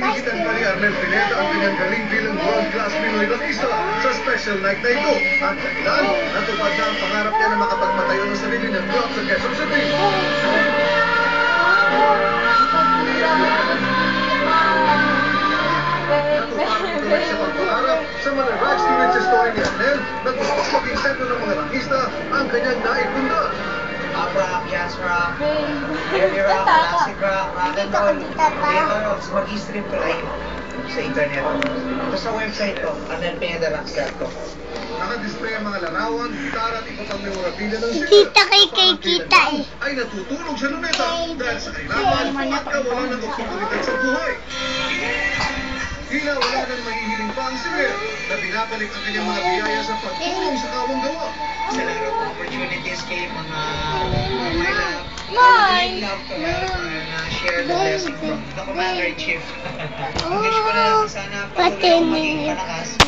Inigitan pa ni Arnel Pineda ang kanyang galing bilang world-class Pinoy rockista sa special night na ito. At dahilan, natupad na ang pangarap niya na makapagpatayo ng sarili niyang club sa Quezon City. Natupad sa pagpangarap sa Manirags to Riches story ni Arnel na gusto maging sentro ng mga rockista ang kanyang naipunda. Pop rock, jazz rock, heavy rock, classic rock, rock and roll, theater, mag-stream ko live sa internet. Ito sa website ko, arnelpinedarax.com. Nakadisplay ang mga larawan, gitara at iba pang memorabilia ng singer. Kita kay kita eh. Ay natutulog sa luneta dahil sa kailangan at kawalan ng oportunidad sa buhay. Tila wala nang mahihiling pa ang singer na pinapalik ang kanyang mga biyaya sa pagtulong sa kawang gawa. Sa laro ko opportunities kay mga love to share the blessing from the Commander-in-Chief. Wish ko na lang sana patuloy maging malakas.